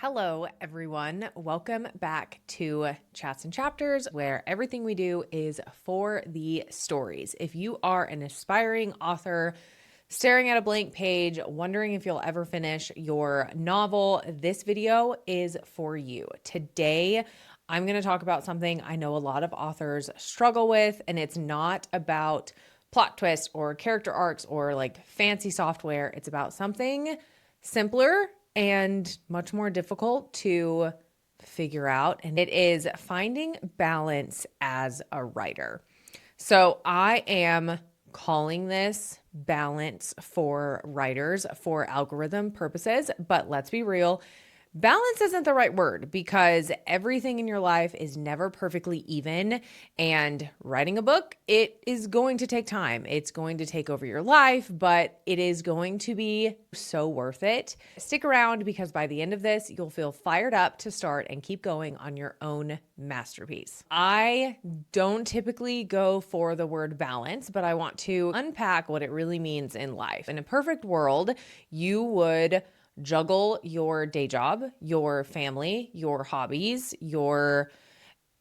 Hello, everyone. Welcome back to Chats and Chapters, where everything we do is for the stories. If you are an aspiring author staring at a blank page, wondering if you'll ever finish your novel, this video is for you. Today, I'm going to talk about something I know a lot of authors struggle with, and it's not about plot twists or character arcs or like fancy software. It's about something simpler and much more difficult to figure out, and it is finding balance as a writer. So I am calling this balance for writers for algorithm purposes, but let's be real. Balance isn't the right word because everything in your life is never perfectly even, and writing a book, it is going to take time. It's going to take over your life, but it is going to be so worth it. Stick around because by the end of this, you'll feel fired up to start and keep going on your own masterpiece. I don't typically go for the word balance, but I want to unpack what it really means in life. In a perfect world, you would juggle your day job, your family, your hobbies, your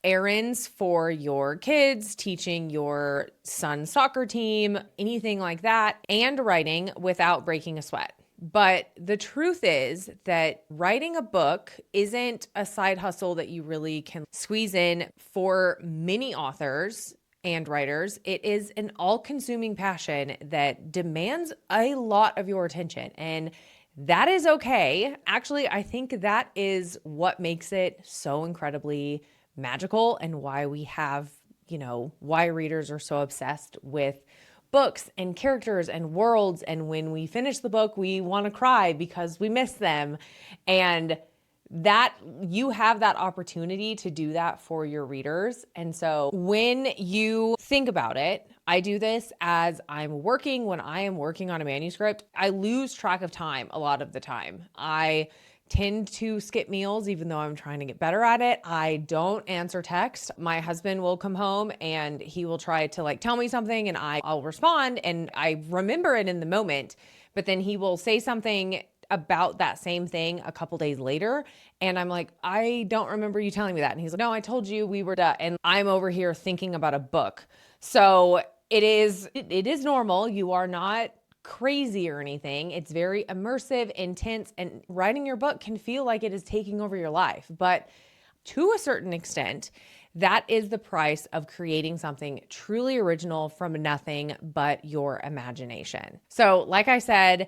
errands for your kids, teaching your son's soccer team, anything like that, and writing without breaking a sweat. But the truth is that writing a book isn't a side hustle that you really can squeeze in. For many authors and writers, it is an all-consuming passion that demands a lot of your attention, and that is okay. Actually, I think that is what makes it so incredibly magical and why we have, why readers are so obsessed with books and characters and worlds. And when we finish the book, we want to cry because we miss them. And that you have that opportunity to do that for your readers. And so when you think about it, I do this as I'm working. When I am working on a manuscript, I lose track of time a lot of the time. I tend to skip meals, even though I'm trying to get better at it. I don't answer text. My husband will come home and he will try to tell me something and I'll respond and I remember it in the moment, but then he will say something about that same thing a couple days later. And I'm like, I don't remember you telling me that. And he's like, no, I told you we were done. And I'm over here thinking about a book. So it is normal. You are not crazy or anything. It's very immersive, intense, and writing your book can feel like it is taking over your life. But to a certain extent, that is the price of creating something truly original from nothing but your imagination. So like I said,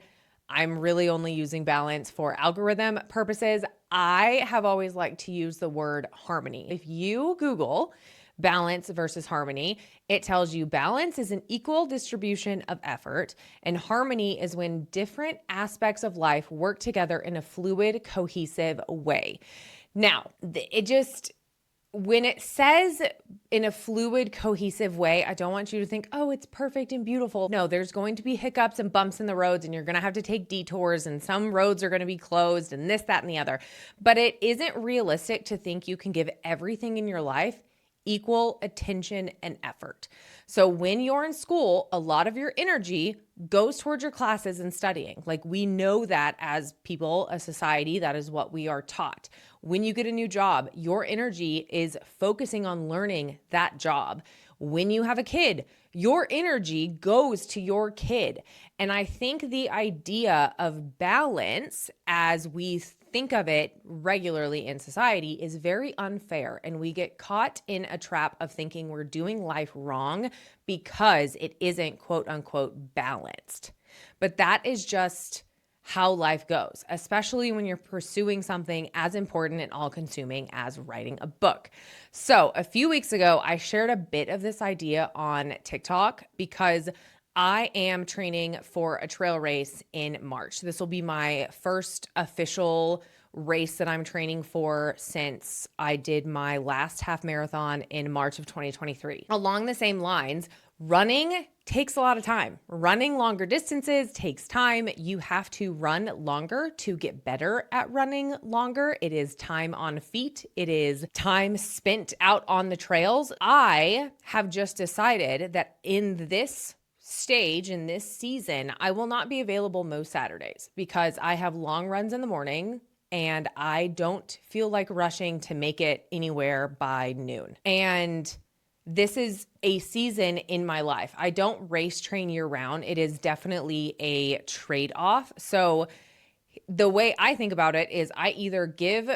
I'm really only using balance for algorithm purposes. I have always liked to use the word harmony. If you Google balance versus harmony, it tells you balance is an equal distribution of effort, and harmony is when different aspects of life work together in a fluid, cohesive way. Now, when it says in a fluid, cohesive way, I don't want you to think, oh, it's perfect and beautiful. No, there's going to be hiccups and bumps in the roads, and you're going to have to take detours, and some roads are going to be closed, and this, that, and the other. But it isn't realistic to think you can give everything in your life equal attention and effort. So when you're in school, a lot of your energy goes towards your classes and studying. We know that as people, a society, that is what we are taught. When you get a new job, your energy is focusing on learning that job. When you have a kid, your energy goes to your kid. And I think the idea of balance as we think of it regularly in society is very unfair. And we get caught in a trap of thinking we're doing life wrong because it isn't quote unquote balanced. But that is just how life goes, especially when you're pursuing something as important and all-consuming as writing a book. So a few weeks ago, I shared a bit of this idea on TikTok because I am training for a trail race in March. This will be my first official race that I'm training for since I did my last half marathon in March of 2023. Along the same lines, running takes a lot of time. Running longer distances takes time. You have to run longer to get better at running longer. It is time on feet. It is time spent out on the trails. I have just decided that in this stage, in this season, I will not be available most Saturdays because I have long runs in the morning and I don't feel like rushing to make it anywhere by noon. And this is a season in my life. I don't race train year round. It is definitely a trade-off. So the way I think about it is I either give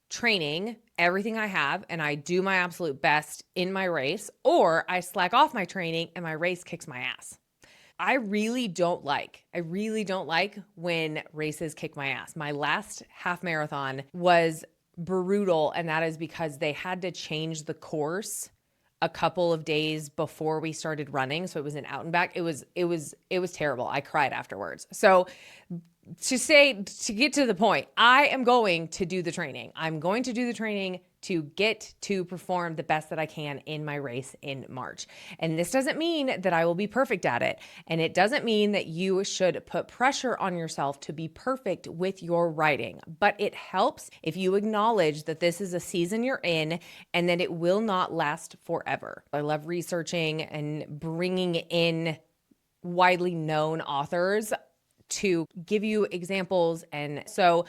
training everything I have and I do my absolute best in my race, or I slack off my training and my race kicks my ass. I really don't like when races kick my ass. My last half marathon was brutal, and that is because they had to change the course a couple of days before we started running. So it was an out and back. It was terrible. I cried afterwards. So to get to the point, I am going to do the training. I'm going to do the training to get to perform the best that I can in my race in March. And this doesn't mean that I will be perfect at it. And it doesn't mean that you should put pressure on yourself to be perfect with your writing. But it helps if you acknowledge that this is a season you're in and that it will not last forever. I love researching and bringing in widely known authors to give you examples. And so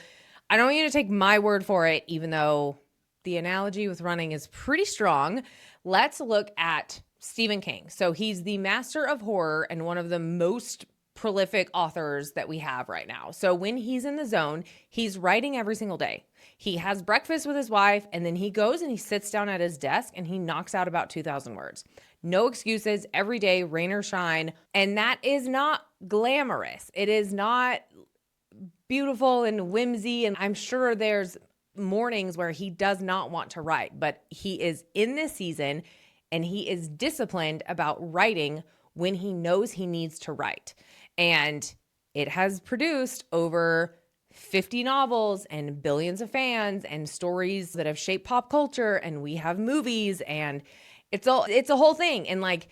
I don't want you to take my word for it, even though the analogy with running is pretty strong. Let's look at Stephen King. So he's the master of horror and one of the most prolific authors that we have right now. So when he's in the zone, he's writing every single day. He has breakfast with his wife, and then he goes and he sits down at his desk and he knocks out about 2,000 words. No excuses, every day, rain or shine. And that is not glamorous. It is not beautiful and whimsy. And I'm sure there's mornings where he does not want to write, but he is in this season and he is disciplined about writing when he knows he needs to write. And it has produced over 50 novels and billions of fans and stories that have shaped pop culture, and we have movies, and it's a whole thing. And like,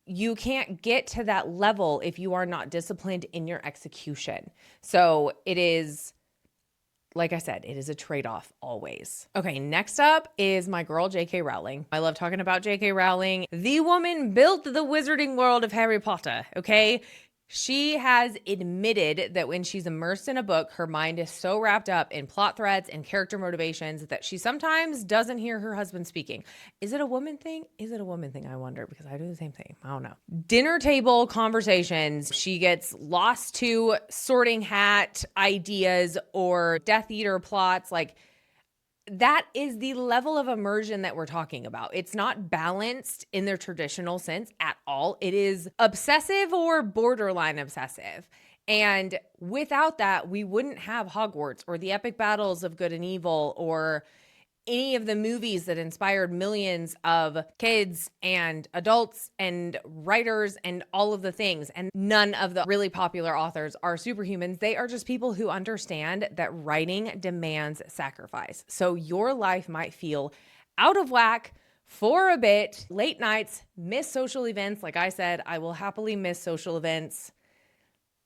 you can't get to that level if you are not disciplined in your execution. So it is, like I said, it is a trade-off always. Okay, next up is my girl, J.K. Rowling. I love talking about J.K. Rowling. The woman built the wizarding world of Harry Potter, okay? She has admitted that when she's immersed in a book, her mind is so wrapped up in plot threads and character motivations that she sometimes doesn't hear her husband speaking. Is it a woman thing? Is it a woman thing? I wonder, because I do the same thing. I don't know. Dinner table conversations. She gets lost to Sorting Hat ideas or Death Eater plots. Like, that is the level of immersion that we're talking about. It's not balanced in their traditional sense at all. It is obsessive or borderline obsessive. And without that, we wouldn't have Hogwarts or the epic battles of good and evil or any of the movies that inspired millions of kids and adults and writers and all of the things. And none of the really popular authors are superhumans. They are just people who understand that writing demands sacrifice. So your life might feel out of whack for a bit. Late nights, miss social events. Like I said, I will happily miss social events.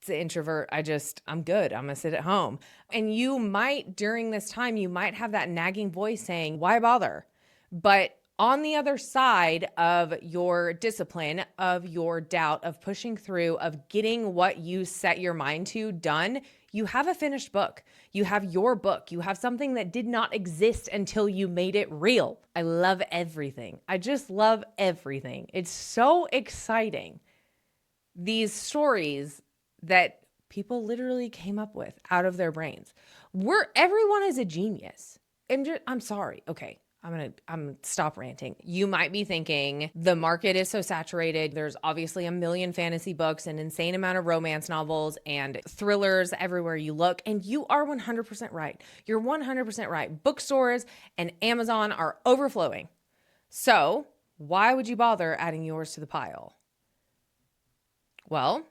It's an introvert. I'm good. I'm going to sit at home. And you might, during this time, you might have that nagging voice saying, why bother? But on the other side of your discipline, of your doubt, of pushing through, of getting what you set your mind to done, you have a finished book. You have your book. You have something that did not exist until you made it real. I love everything. I just love everything. It's so exciting. These stories that people literally came up with out of their brains. Everyone is a genius. I'm sorry. Okay. I'm stop ranting. You might be thinking the market is so saturated. There's obviously a million fantasy books, an insane amount of romance novels and thrillers everywhere you look. And you are 100% right. You're 100% right. Bookstores and Amazon are overflowing. So why would you bother adding yours to the pile? Well,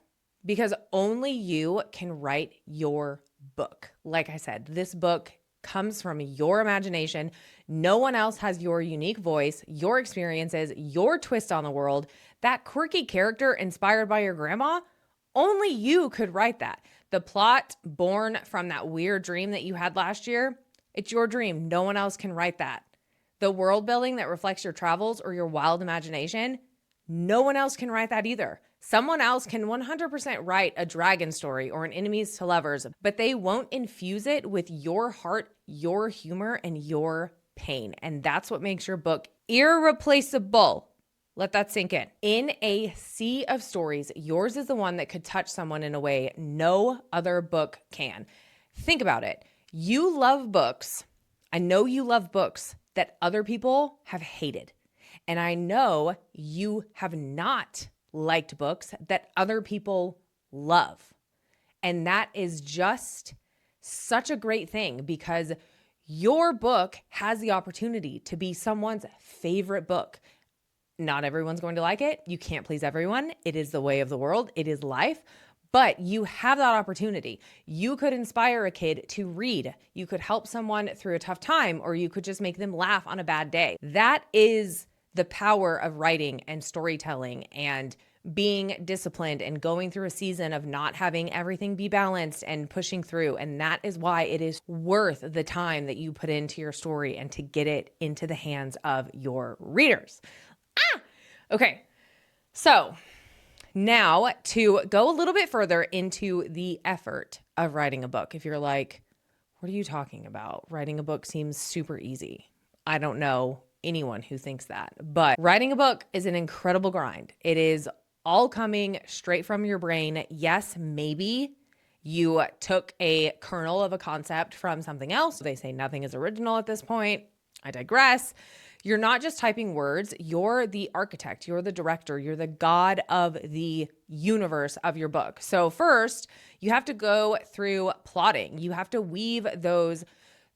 because only you can write your book. Like I said, this book comes from your imagination. No one else has your unique voice, your experiences, your twist on the world. That quirky character inspired by your grandma, only you could write that. The plot born from that weird dream that you had last year, it's your dream. No one else can write that. The world building that reflects your travels or your wild imagination, no one else can write that either. Someone else can 100% write a dragon story or an enemies to lovers, but they won't infuse it with your heart, your humor, and your pain. And that's what makes your book irreplaceable. Let that sink in. In a sea of stories, yours is the one that could touch someone in a way no other book can. Think about it. You love books. I know you love books that other people have hated. And I know you have not liked books that other people love. And that is just such a great thing because your book has the opportunity to be someone's favorite book. Not everyone's going to like it. You can't please everyone. It is the way of the world. It is life. But you have that opportunity. You could inspire a kid to read. You could help someone through a tough time, or you could just make them laugh on a bad day. That is the power of writing and storytelling and being disciplined and going through a season of not having everything be balanced and pushing through. And that is why it is worth the time that you put into your story and to get it into the hands of your readers. Okay. So now to go a little bit further into the effort of writing a book. If you're like, what are you talking about? Writing a book seems super easy. I don't know anyone who thinks that, but writing a book is an incredible grind. It is all coming straight from your brain. Yes, maybe you took a kernel of a concept from something else. They say nothing is original at this point. I digress. You're not just typing words. You're the architect. You're the director. You're the god of the universe of your book. So first, you have to go through plotting. You have to weave those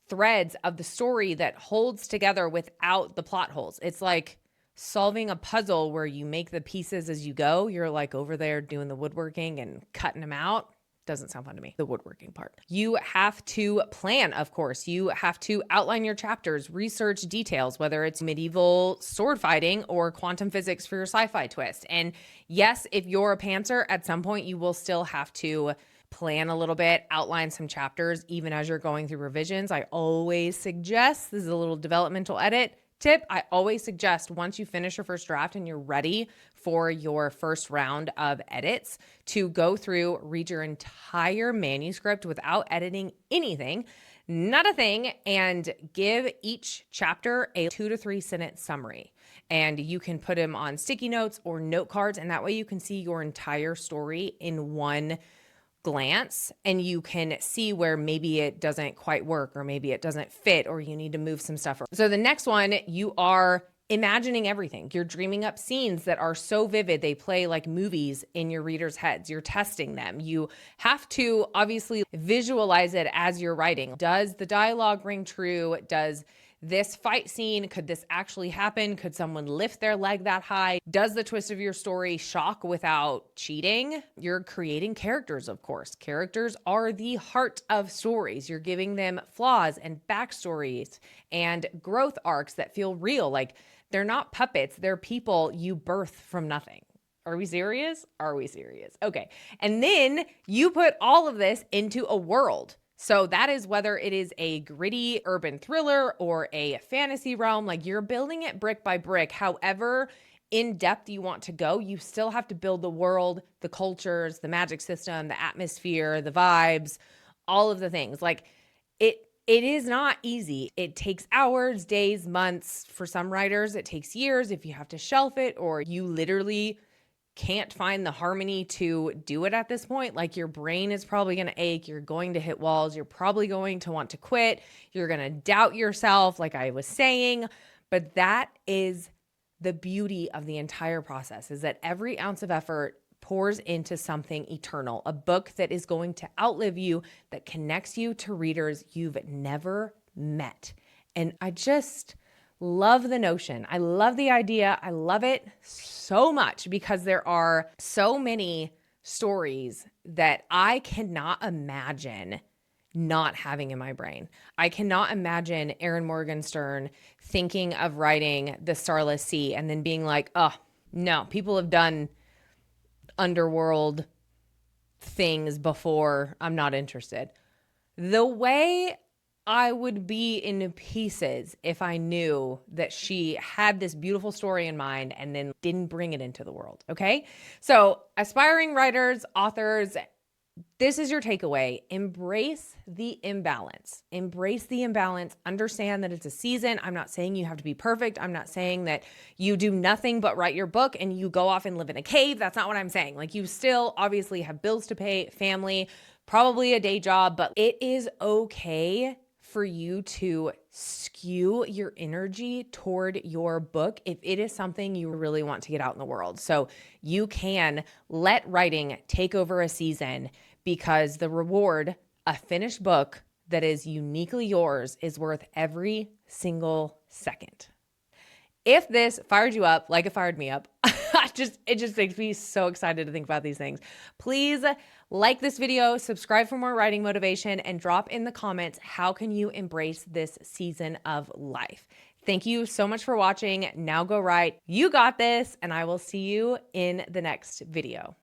threads of the story that holds together without the plot holes. It's like solving a puzzle where you make the pieces as you go. You're like over there doing the woodworking and cutting them out. Doesn't sound fun to me, the woodworking part. You have to plan, of course. You have to outline your chapters, research details, whether it's medieval sword fighting or quantum physics for your sci-fi twist. And yes, if you're a pantser, at some point you will still have to plan a little bit, outline some chapters, even as you're going through revisions. I always suggest, this is a little developmental edit tip, I always suggest once you finish your first draft and you're ready for your first round of edits to go through, read your entire manuscript without editing anything, not a thing, and give each chapter a 2 to 3 sentence summary. And you can put them on sticky notes or note cards, and that way you can see your entire story in one glance and you can see where maybe it doesn't quite work or maybe it doesn't fit or you need to move some stuff. So the next one, you are imagining everything. You're dreaming up scenes that are so vivid, they play like movies in your readers' heads. You're testing them. You have to obviously visualize it as you're writing. Does the dialogue ring true? Does this fight scene, could this actually happen? Could someone lift their leg that high? Does the twist of your story shock without cheating? You're creating characters, of course. Characters are the heart of stories. You're giving them flaws and backstories and growth arcs that feel real. Like they're not puppets, they're people you birth from nothing. Are we serious? Are we serious? Okay. And then you put all of this into a world. So that is whether it is a gritty urban thriller or a fantasy realm, like you're building it brick by brick. However in depth you want to go, you still have to build the world, the cultures, the magic system, the atmosphere, the vibes, all of the things. Like it is not easy. It takes hours, days, months. For some writers, it takes years if you have to shelf it or you literally can't find the harmony to do it at this point. Like your brain is probably going to ache. You're going to hit walls. You're probably going to want to quit. You're going to doubt yourself, like I was saying. But that is the beauty of the entire process, is that every ounce of effort pours into something eternal, a book that is going to outlive you, that connects you to readers you've never met. And I just love the notion. I love the idea. I love it so much because there are so many stories that I cannot imagine not having in my brain. I cannot imagine Erin Morgenstern thinking of writing The Starless Sea and then being like, oh, no, people have done underworld things before. I'm not interested. The way I would be in pieces if I knew that she had this beautiful story in mind and then didn't bring it into the world. Okay. So, aspiring writers, authors, this is your takeaway. Embrace the imbalance. Embrace the imbalance. Understand that it's a season. I'm not saying you have to be perfect. I'm not saying that you do nothing but write your book and you go off and live in a cave. That's not what I'm saying. Like, you still obviously have bills to pay, family, probably a day job, but it is okay for you to skew your energy toward your book if it is something you really want to get out in the world. So you can let writing take over a season, because the reward, a finished book that is uniquely yours, is worth every single second. If this fired you up like it fired me up, it just makes me so excited to think about these things. Please like this video, subscribe for more writing motivation, and drop in the comments, how can you embrace this season of life? Thank you so much for watching. Now go write. You got this, and I will see you in the next video.